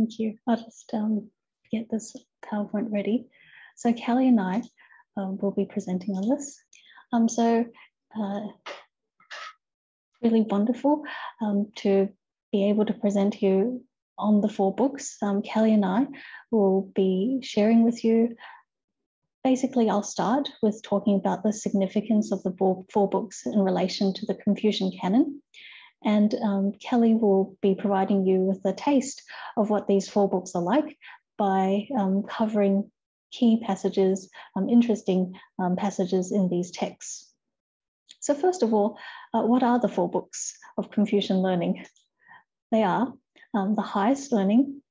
Thank you. I'll just get this PowerPoint ready. So Kelly and I will be presenting on this. Really wonderful to be able to present you on the 4 books. Kelly and I will be sharing with you. Basically, I'll start with talking about the significance of the 4 books in relation to the Confucian canon. And Kelly will be providing you with a taste of what these 4 books are like by covering key passages, interesting passages in these texts. So first of all, what are the 4 books of Confucian learning? They are the highest learning,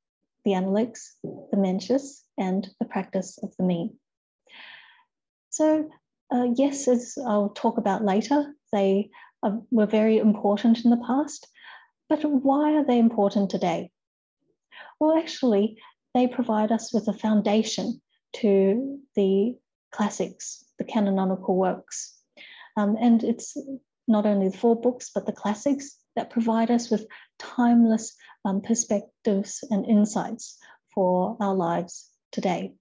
the analects, the mencius, and the practice of the mean. So yes, as I'll talk about later, they were very important in the past, but why are they important today? Well, actually, they provide us with a foundation to the classics, the canonical works. And it's not only the 4 books, but the classics that provide us with timeless perspectives and insights for our lives today.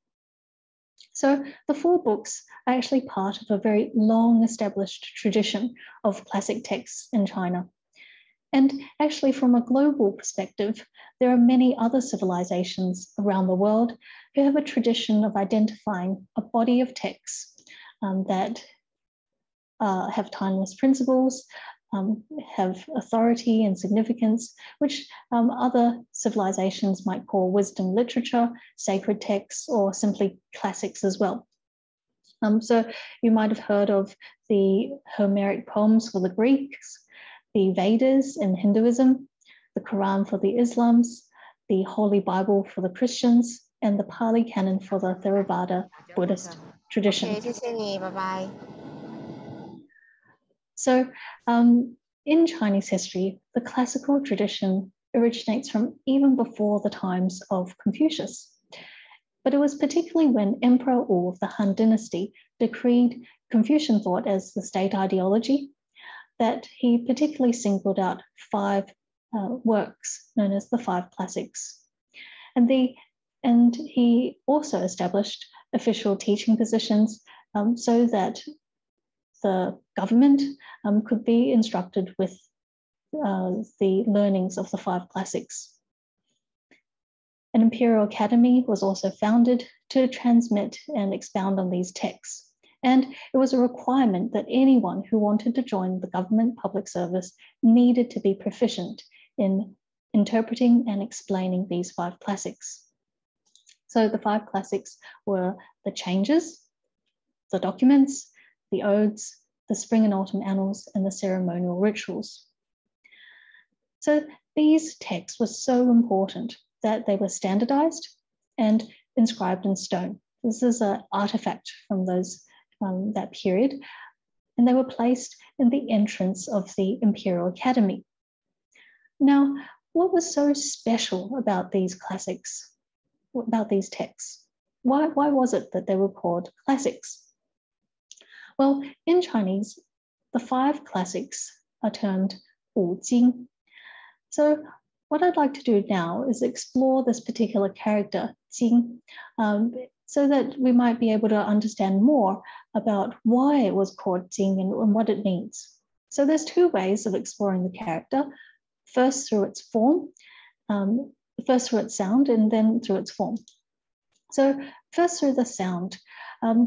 So the 4 books are actually part of a very long established tradition of classic texts in China. And actually, from a global perspective, there are many other civilizations around the world who have a tradition of identifying a body of texts that have timeless principles, have authority and significance, which other civilizations might call wisdom literature, sacred texts, or simply classics as well. So you might have heard of the Homeric poems for the Greeks, the Vedas in Hinduism, the Quran for the Islams, the Holy Bible for the Christians, and the Pali Canon for the Theravada Buddhist tradition. Okay, bye-bye. So in Chinese history, the classical tradition originates from even before the times of Confucius. But it was particularly when Emperor Wu of the Han Dynasty decreed Confucian thought as the state ideology that he particularly singled out 5 works known as the 5 classics. And he also established official teaching positions so that the government could be instructed with the learnings of the 5 classics. An imperial academy was also founded to transmit and expound on these texts. And it was a requirement that anyone who wanted to join the government public service needed to be proficient in interpreting and explaining these 5 classics. So the 5 classics were the changes, the documents, the odes, the spring and autumn annals, and the ceremonial rituals. So these texts were so important that they were standardized and inscribed in stone. This is an artifact from that period, and they were placed in the entrance of the Imperial Academy. Now, what was so special about these classics, about these texts? Why was it that they were called classics? Well, in Chinese, the 5 classics are termed Wu Jing. So what I'd like to do now is explore this particular character, Jing, so that we might be able to understand more about why it was called Jing and what it means. So there's 2 ways of exploring the character, first through its form, first through its sound, and then through its form. So first through the sound,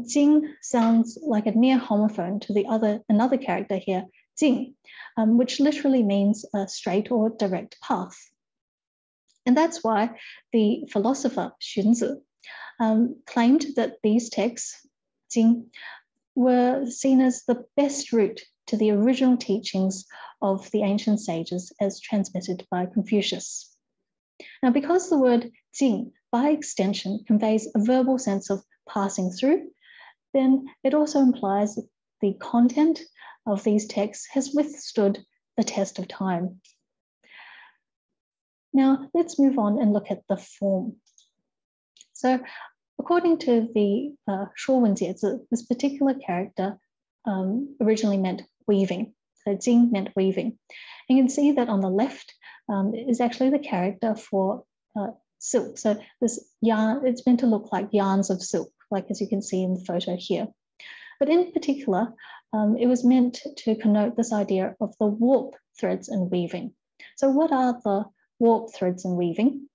Jing sounds like a near homophone to another character here, Jing, which literally means a straight or direct path. And that's why the philosopher Xunzi claimed that these texts, Jing, were seen as the best route to the original teachings of the ancient sages as transmitted by Confucius. Now, because the word Jing, by extension, conveys a verbal sense of passing through, then it also implies that the content of these texts has withstood the test of time. Now, let's move on and look at the form. So, according to the Shuowenjiezi, this particular character originally meant weaving. So, Jing meant weaving. And you can see that on the left is actually the character for silk. So this yarn, it's meant to look like yarns of silk, like as you can see in the photo here. But in particular, it was meant to connote this idea of the warp threads in weaving. So what are the warp threads in weaving?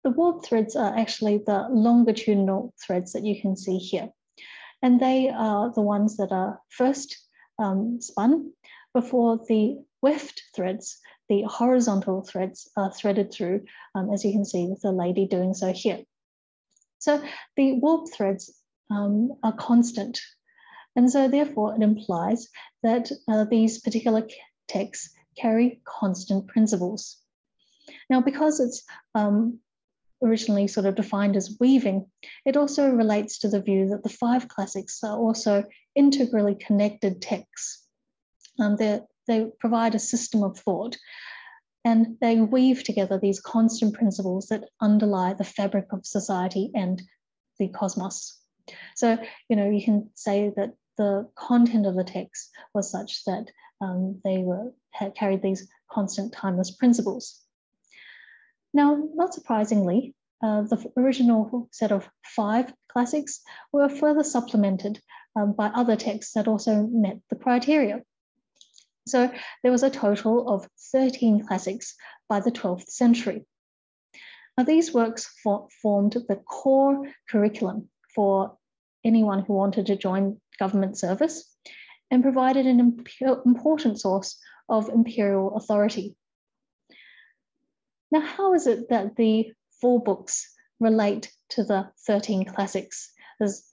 The warp threads are actually the longitudinal threads that you can see here. And they are the ones that are first spun before the weft threads, the horizontal threads, are threaded through, as you can see with the lady doing so here. So the warp threads are constant. And so therefore it implies that these particular texts carry constant principles. Now, because it's originally sort of defined as weaving, it also relates to the view that the 5 classics are also integrally connected texts. They provide a system of thought, and they weave together these constant principles that underlie the fabric of society and the cosmos. So, you can say that the content of the text was such that they had carried these constant timeless principles. Now, not surprisingly, the original set of 5 classics were further supplemented by other texts that also met the criteria. So there was a total of 13 classics by the 12th century. Now, these works formed the core curriculum for anyone who wanted to join government service and provided an important source of imperial authority. Now, how is it that the 4 books relate to the 13 classics? As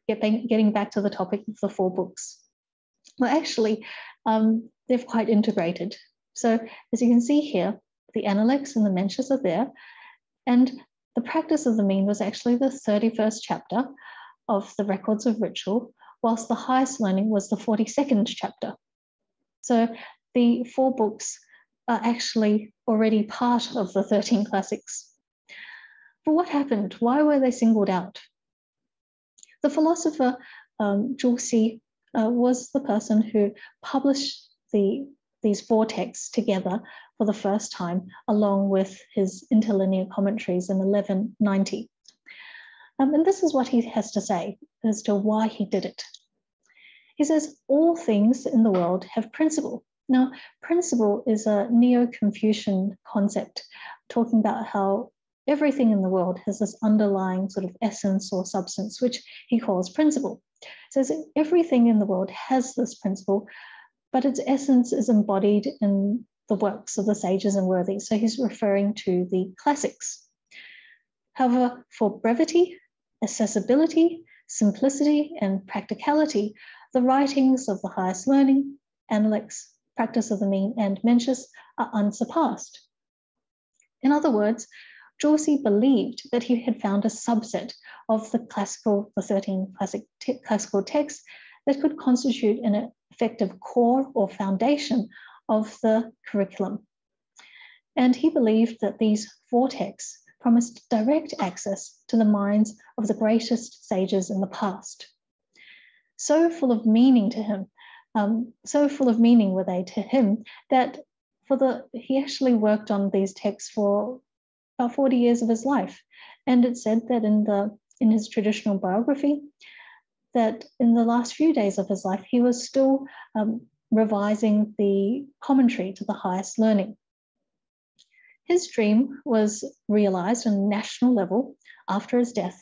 getting back to the topic of the 4 books. Well, actually, they're quite integrated. So as you can see here, the Analects and the Mencius are there, and the practice of the mean was actually the 31st chapter of the Records of Ritual, whilst the highest learning was the 42nd chapter. So the 4 books are actually already part of the 13 classics. But what happened? Why were they singled out? The philosopher Zhu Xi was the person who published these 4 texts together for the first time, along with his interlinear commentaries in 1190. And this is what he has to say as to why he did it. He says, all things in the world have principle. Now, principle is a Neo-Confucian concept, talking about how everything in the world has this underlying sort of essence or substance, which he calls principle. So everything in the world has this principle, but its essence is embodied in the works of the sages and worthies. So he's referring to the classics. However, for brevity, accessibility, simplicity, and practicality, the writings of the highest learning, Analects, Practice of the Mean, and Mencius are unsurpassed. In other words, Zhu Xi believed that he had found a subset of the 13 classical texts that could constitute an effective core or foundation of the curriculum. And he believed that these 4 texts promised direct access to the minds of the greatest sages in the past. So full of meaning to him, so full of meaning were they to him that he actually worked on these texts for about 40 years of his life. And it's said that in his traditional biography, that in the last few days of his life, he was still revising the commentary to the highest learning. His dream was realized on a national level after his death,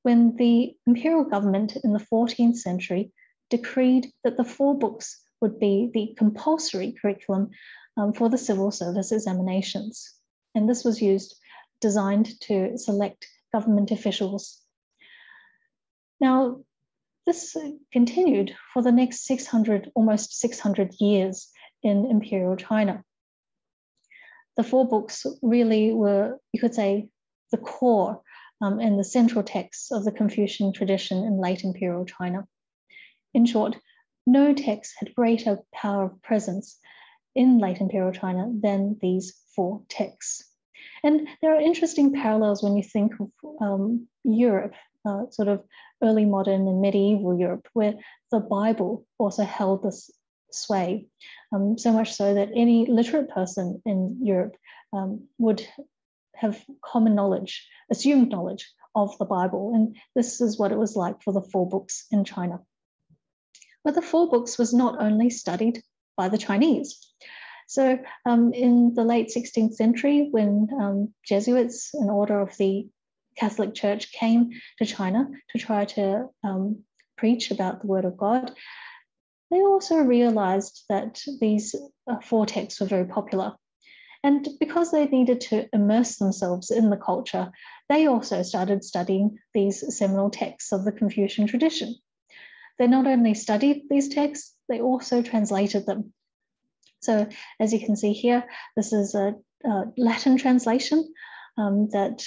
when the imperial government in the 14th century decreed that the 4 books would be the compulsory curriculum for the civil service examinations. And this was designed to select government officials. Now, this continued for the next almost 600 years in imperial China. The 4 books really were, you could say, the core and the central texts of the Confucian tradition in late imperial China. In short, no text had greater power of presence in late imperial China than these 4 texts. And there are interesting parallels when you think of Europe, sort of early modern and medieval Europe, where the Bible also held this sway, so much so that any literate person in Europe would have common knowledge, assumed knowledge of the Bible. And this is what it was like for the 4 books in China. But the 4 books was not only studied by the Chinese. So in the late 16th century, when Jesuits, an order of the Catholic Church, came to China to try to preach about the Word of God, they also realized that these 4 texts were very popular. And because they needed to immerse themselves in the culture, they also started studying these seminal texts of the Confucian tradition. They not only studied these texts, they also translated them. So as you can see here, this is a Latin translation that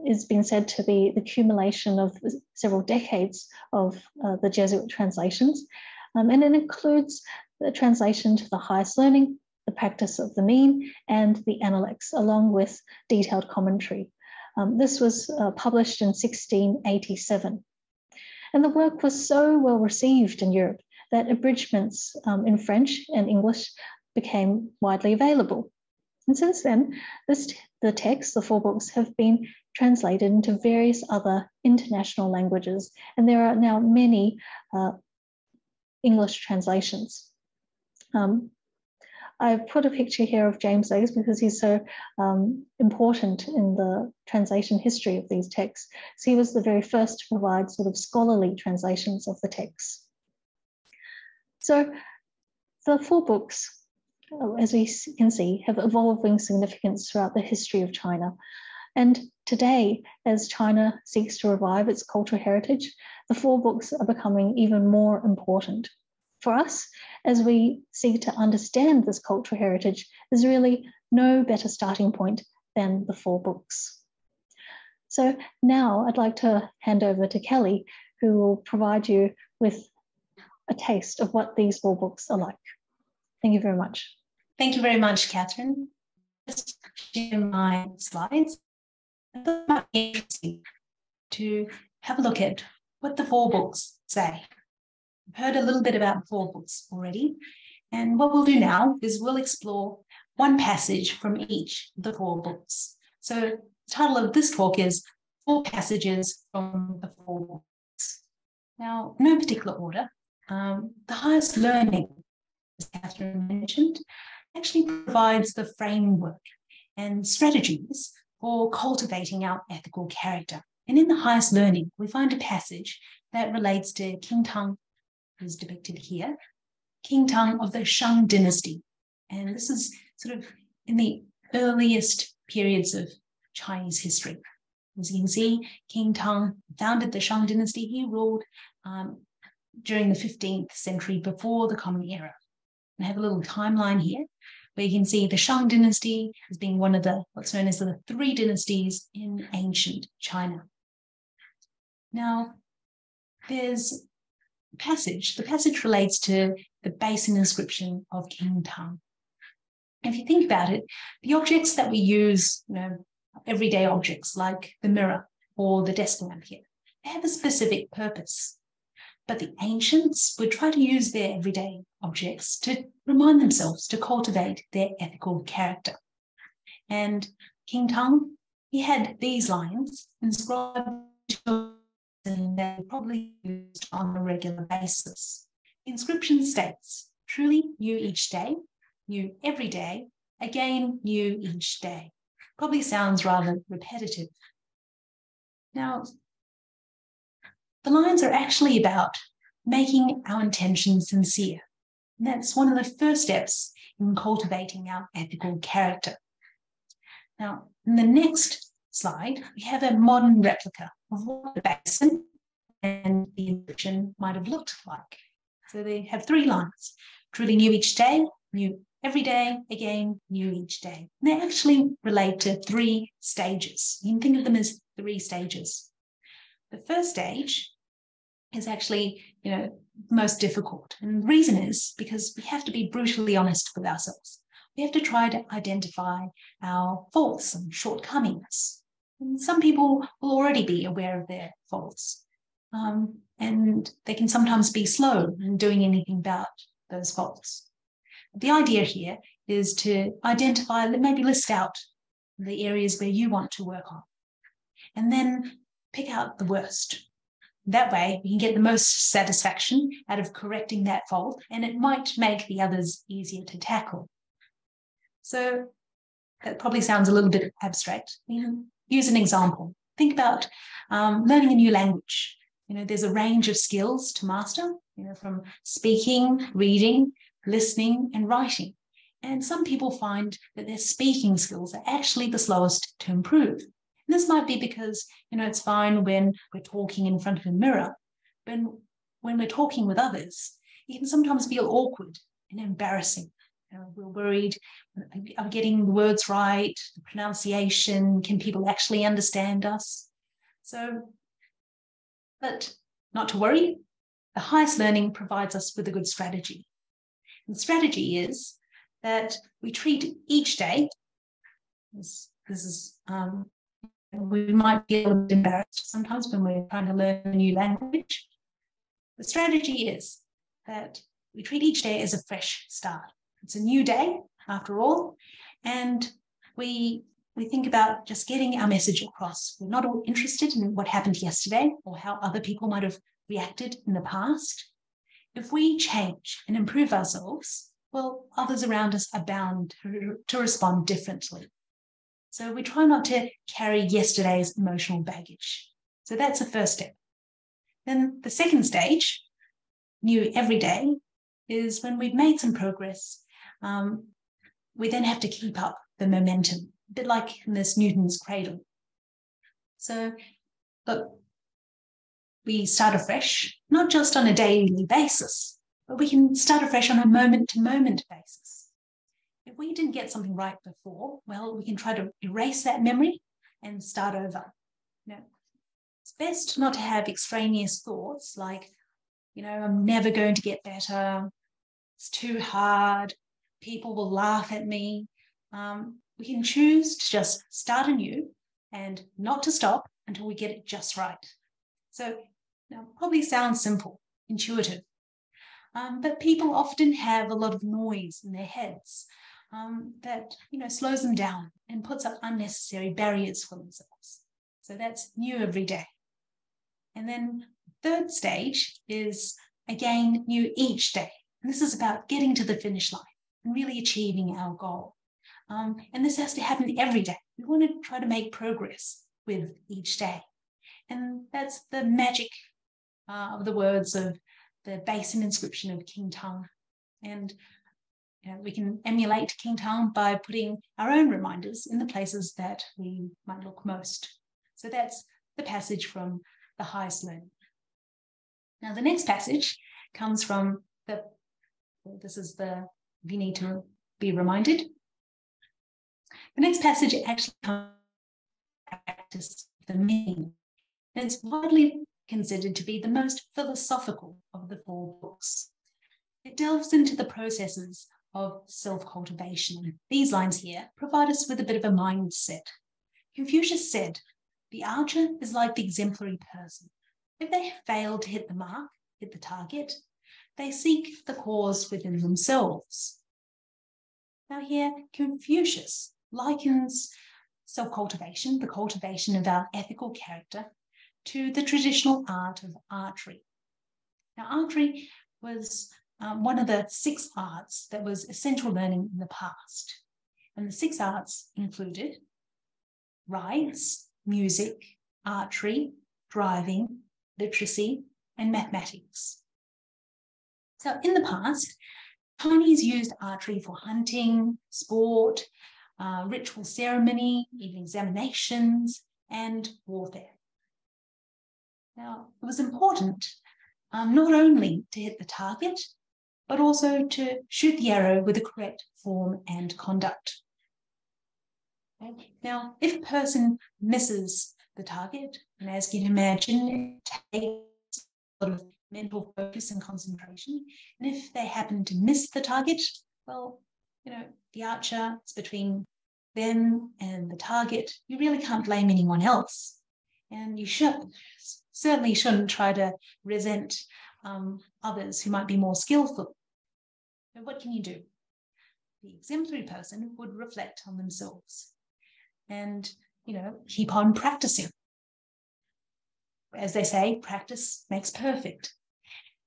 is being said to be the accumulation of several decades of the Jesuit translations. And it includes the translation to the highest learning, the practice of the mean, and the Analects, along with detailed commentary. This was published in 1687. And the work was so well received in Europe that abridgments in French and English became widely available. And since then, the texts, the 4 books, have been translated into various other international languages, and there are now many English translations. I've put a picture here of James Legge because he's so important in the translation history of these texts. So he was the very first to provide sort of scholarly translations of the texts. So the 4 books, as we can see, have evolving significance throughout the history of China. And today, as China seeks to revive its cultural heritage, the 4 books are becoming even more important. For us, as we seek to understand this cultural heritage, there's really no better starting point than the 4 books. So now I'd like to hand over to Kelly, who will provide you with a taste of what these 4 books are like. Thank you very much. Thank you very much, Catherine. Just share my slides. I thought it might be interesting to have a look at what the 4 books say. I've heard a little bit about 4 books already, and what we'll do now is we'll explore one passage from each of the 4 books. So the title of this talk is 4 passages from the 4 books. Now, in no particular order, the highest learning, as Catherine mentioned, actually provides the framework and strategies for cultivating our ethical character. And in the highest learning, we find a passage that relates to King Tang, who's depicted here, King Tang of the Shang dynasty. And this is sort of in the earliest periods of Chinese history. As you can see, King Tang founded the Shang dynasty. He ruled during the 15th century before the Common Era. I have a little timeline here where you can see the Shang dynasty as being one of the what's known as the 3 dynasties in ancient China. Now, there's a passage. The passage relates to the basin inscription of King Tang. If you think about it, the objects that we use, everyday objects like the mirror or the desk lamp here, they have a specific purpose. But the ancients would try to use their everyday objects to remind themselves to cultivate their ethical character. And King Tang, he had these lines inscribed and they're probably used on a regular basis. The inscription states, truly new each day, new every day, again new each day. Probably sounds rather repetitive. Now, the lines are actually about making our intentions sincere. And that's one of the first steps in cultivating our ethical character. Now, in the next slide, we have a modern replica of what the basin and the inscription might have looked like. So they have 3 lines, truly new each day, new every day, again, new each day. And they actually relate to 3 stages. You can think of them as 3 stages. The first stage is actually, most difficult. And the reason is because we have to be brutally honest with ourselves. We have to try to identify our faults and shortcomings. And some people will already be aware of their faults. And they can sometimes be slow in doing anything about those faults. The idea here is to identify, maybe list out the areas where you want to work on, and then pick out the worst. That way, we can get the most satisfaction out of correcting that fault, and it might make the others easier to tackle. So that probably sounds a little bit abstract. Use an example. Think about learning a new language. There's a range of skills to master, from speaking, reading, listening, and writing. And some people find that their speaking skills are actually the slowest to improve. And this might be because, it's fine when we're talking in front of a mirror, but when we're talking with others, it can sometimes feel awkward and embarrassing. We're worried, are we getting the words right, the pronunciation, can people actually understand us? But not to worry, the highest learning provides us with a good strategy. And the strategy is that we treat each day, we might be a little bit embarrassed sometimes when we're trying to learn a new language. The strategy is that we treat each day as a fresh start. It's a new day, after all, and we think about just getting our message across. We're not all interested in what happened yesterday or how other people might have reacted in the past. If we change and improve ourselves, well, others around us are bound to respond differently. So we try not to carry yesterday's emotional baggage. So that's the first step. Then the second stage, new every day, is when we've made some progress, we then have to keep up the momentum, a bit like in this Newton's cradle. So look, we start afresh, not just on a daily basis, but we can start afresh on a moment-to-moment basis. If we didn't get something right before, well, we can try to erase that memory and start over. It's best not to have extraneous thoughts like, I'm never going to get better, it's too hard, people will laugh at me. We can choose to just start anew and not to stop until we get it just right. So now, probably sounds simple, intuitive, but people often have a lot of noise in their heads that slows them down and puts up unnecessary barriers for themselves. So that's new every day. And then third stage is, again, new each day. And this is about getting to the finish line and really achieving our goal. And this has to happen every day. We want to try to make progress with each day. And that's the magic of the words of the basin inscription of King Tang. And we can emulate King Tang by putting our own reminders in the places that we might look most. So that's the passage from the highest learning. Now, the next passage comes from you need to be reminded. The next passage actually comes from practice of the meaning, and it's widely considered to be the most philosophical of the 4 books. It delves into the processes of self-cultivation. These lines here provide us with a bit of a mindset. Confucius said, "The archer is like the exemplary person. If they fail to hit the mark, hit the target, they seek the cause within themselves." Now here, Confucius likens self-cultivation, the cultivation of our ethical character, to the traditional art of archery. Now, archery was one of the 6 arts that was essential learning in the past. And the 6 arts included rites, music, archery, driving, literacy, and mathematics. So in the past, Chinese used archery for hunting, sport, ritual ceremony, even examinations, and warfare. Now, it was important not only to hit the target, but also to shoot the arrow with the correct form and conduct. Okay. Now, if a person misses the target, and as you can imagine, it takes a lot of mental focus and concentration, and if they happen to miss the target, well, the archer is between them and the target. You really can't blame anyone else. And you certainly shouldn't try to resent others who might be more skillful. So what can you do? The exemplary person would reflect on themselves. and, keep on practicing. As they say, practice makes perfect.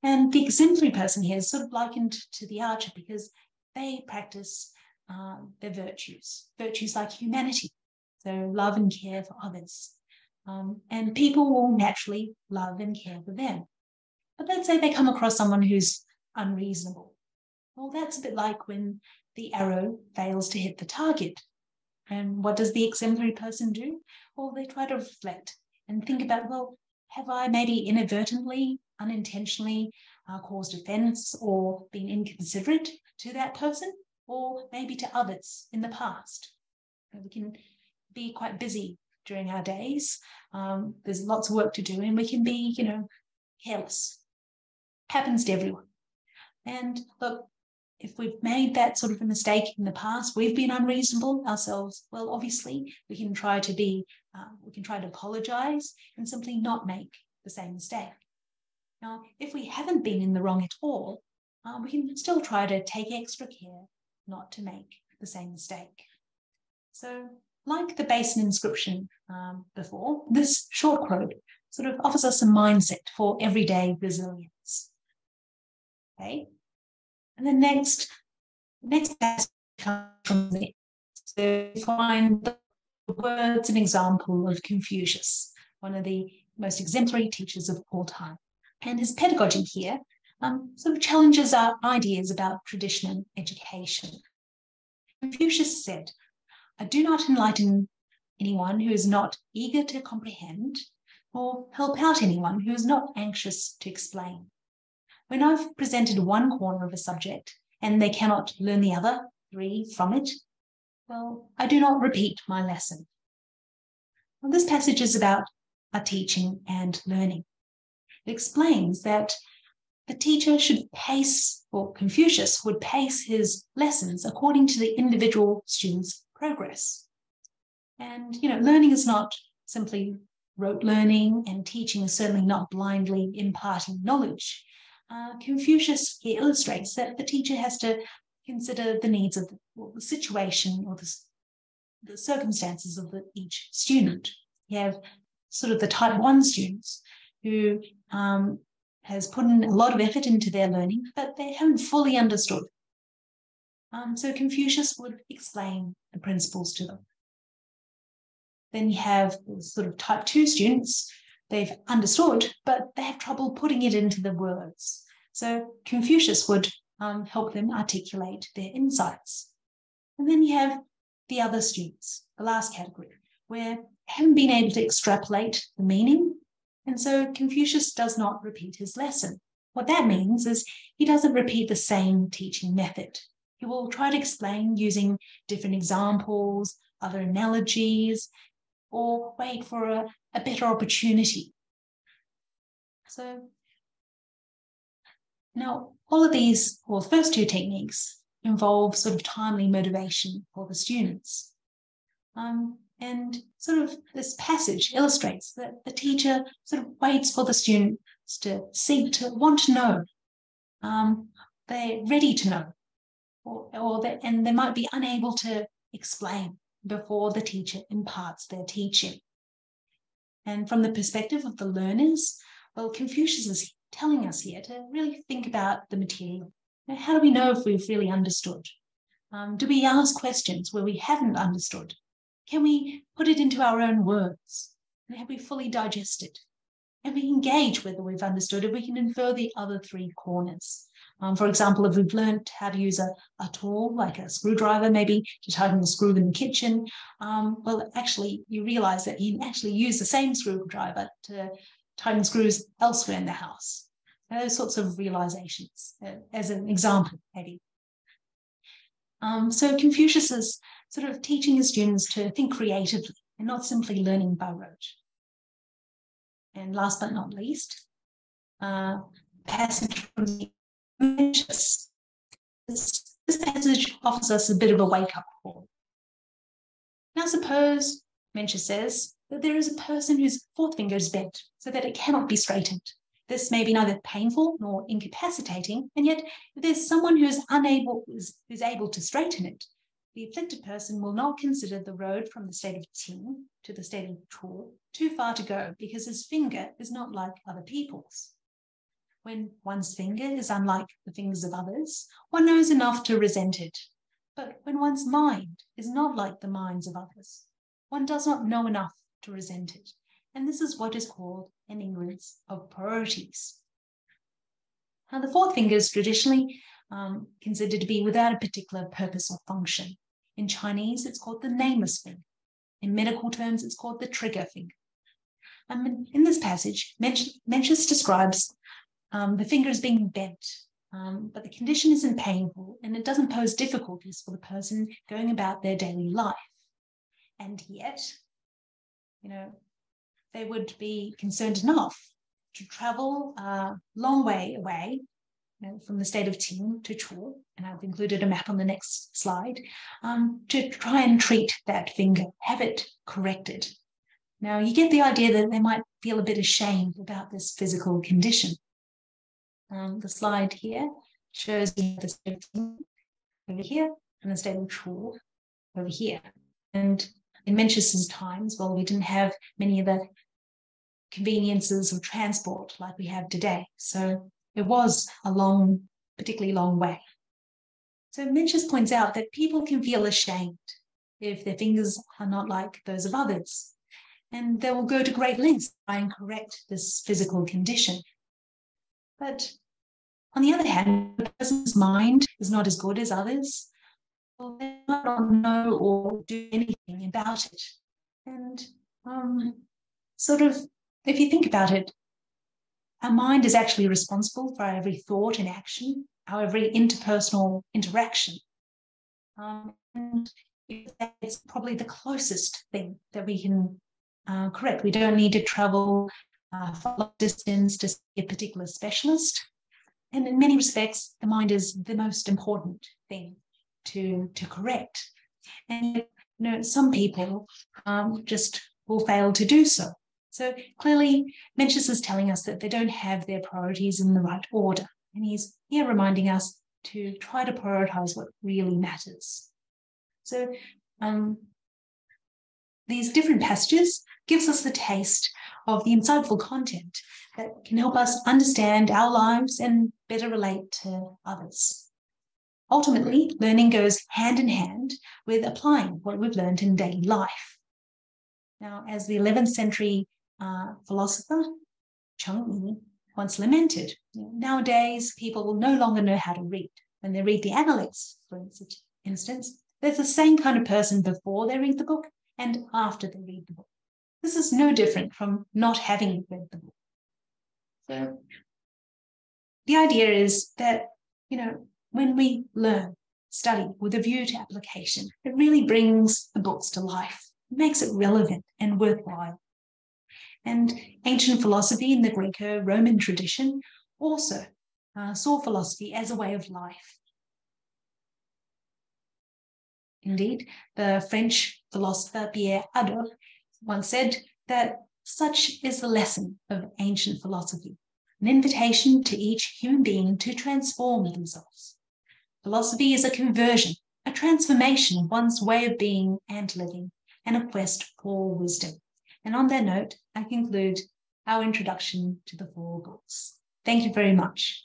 And the exemplary person here is sort of likened to the archer because they practice their virtues like humanity, so love and care for others. And people will naturally love and care for them. But let's say they come across someone who's unreasonable. Well, that's a bit like when the arrow fails to hit the target. And what does the exemplary person do? Well, they try to reflect and think about, well, have I maybe inadvertently, unintentionally caused offence or been inconsiderate to that person, or maybe to others in the past? We can be quite busy during our days. There's lots of work to do, and we can be, careless. Happens to everyone. And look, if we've made that sort of a mistake in the past, we've been unreasonable ourselves, well, obviously we can try to apologize and simply not make the same mistake. Now, if we haven't been in the wrong at all, we can still try to take extra care not to make the same mistake. So, like the basin inscription before, this short quote sort of offers us a mindset for everyday resilience. Okay? And the next passage comes from there. So we find the words and example of Confucius, one of the most exemplary teachers of all time. And his pedagogy here sort of challenges our ideas about tradition and education. Confucius said, "I do not enlighten anyone who is not eager to comprehend or help out anyone who is not anxious to explain. When I've presented one corner of a subject and they cannot learn the other three from it, well, I do not repeat my lesson." Well, this passage is about our teaching and learning. It explains that the teacher should pace, or Confucius would pace his lessons according to the individual student's progress. And, learning is not simply rote learning, and teaching is certainly not blindly imparting knowledge. Confucius here illustrates that the teacher has to consider the needs of the situation or the circumstances of each student. You have sort of the type 1 students who has put in a lot of effort into their learning, but they haven't fully understood. So Confucius would explain the principles to them. Then you have sort of type 2 students. They've understood, but they have trouble putting it into the words. So Confucius would help them articulate their insights. And then you have the other students, the last category, where they haven't been able to extrapolate the meaning. And so Confucius does not repeat his lesson. What that means is he doesn't repeat the same teaching method. He will try to explain using different examples, other analogies, or wait for a better opportunity. So now all of these, the first two techniques involve sort of timely motivation for the students. And sort of this passage illustrates that the teacher sort of waits for the students to seek to want to know. They're ready to know, and they might be unable to explain before the teacher imparts their teaching. And from the perspective of the learners, well, Confucius is telling us here to really think about the material. How do we know if we've really understood? Do we ask questions where we haven't understood? Can we put it into our own words? And have we fully digested? And we engage whether we've understood it, we can infer the other three corners. For example, if we've learned how to use a tool like a screwdriver, maybe to tighten the screw in the kitchen, well, actually, you realize that you can actually use the same screwdriver to tighten screws elsewhere in the house. Those sorts of realizations, as an example, maybe. So Confucius is sort of teaching his students to think creatively and not simply learning by rote. And last but not least, passage from the Mencius. This passage offers us a bit of a wake-up call. Now suppose, Mencius says, that there is a person whose fourth finger is bent so that it cannot be straightened. This may be neither painful nor incapacitating, and yet if there's someone who's able to straighten it, the afflicted person will not consider the road from the state of Qing to the state of Chu too far to go because his finger is not like other people's. When one's finger is unlike the fingers of others, one knows enough to resent it. But when one's mind is not like the minds of others, one does not know enough to resent it. And this is what is called an ignorance of priorities. Now, the fourth finger is traditionally considered to be without a particular purpose or function. In Chinese, it's called the nameless finger. In medical terms, it's called the trigger finger. In this passage, Mencius describes the finger as being bent, but the condition isn't painful and it doesn't pose difficulties for the person going about their daily life. And yet, they would be concerned enough to travel a long way away from the state of Qing to Chu, and I've included a map on the next slide, to try and treat that finger, have it corrected. Now, you get the idea that they might feel a bit ashamed about this physical condition. The slide here shows the state of Qing over here and the state of Chu over here. And in Mencius's times, well, we didn't have many of the conveniences of transport like we have today. So it was a particularly long way. So Mencius points out that people can feel ashamed if their fingers are not like those of others. And they will go to great lengths to try and correct this physical condition. But on the other hand, the person's mind is not as good as others. Well, they might not know or do anything about it. And if you think about it, our mind is actually responsible for every thought and action, our every interpersonal interaction. And it's probably the closest thing that we can correct. We don't need to travel far long distance to see a particular specialist. And in many respects, the mind is the most important thing to correct. And some people just will fail to do so. So clearly, Mencius is telling us that they don't have their priorities in the right order. And he's here reminding us to try to prioritize what really matters. So these different passages gives us the taste of the insightful content that can help us understand our lives and better relate to others. Ultimately, learning goes hand in hand with applying what we've learned in daily life. Now, as the 11th century philosopher Cheng Yi once lamented, nowadays people will no longer know how to read. When they read the Analects, for instance, there's the same kind of person before they read the book and after they read the book. This is no different from not having read the book. So the idea is that, when we learn, study with a view to application, it really brings the books to life. It makes it relevant and worthwhile. And ancient philosophy in the Greco-Roman tradition also saw philosophy as a way of life. Indeed, the French philosopher Pierre Hadot once said that such is the lesson of ancient philosophy, an invitation to each human being to transform themselves. Philosophy is a conversion, a transformation of one's way of being and living, and a quest for wisdom. And on that note, I conclude our introduction to the 4 books. Thank you very much.